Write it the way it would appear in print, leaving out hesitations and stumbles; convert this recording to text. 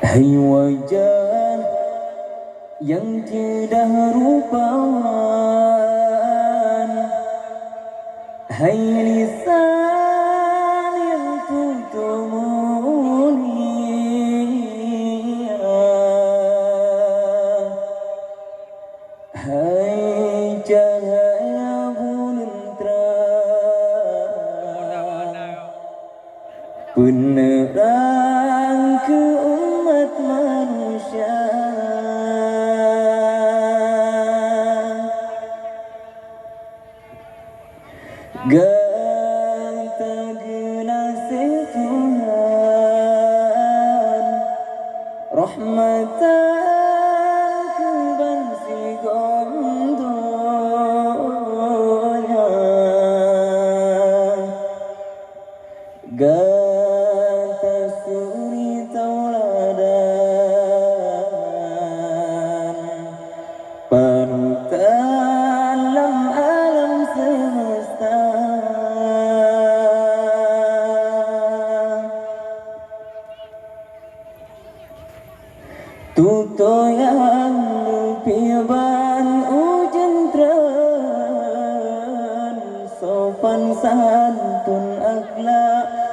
Hai wajah yang tidak rupawan, hai lisan yang tutur mulia, hai cahaya bulan terang, penerang ke umat manusia. Ganteng gelasih Tuhan, rahmatan ke bangsi gondolnya. Ganteng suri tauladan, panutan lam alam semesta. Tuto yang piban ujan tren, sopan santun akhlak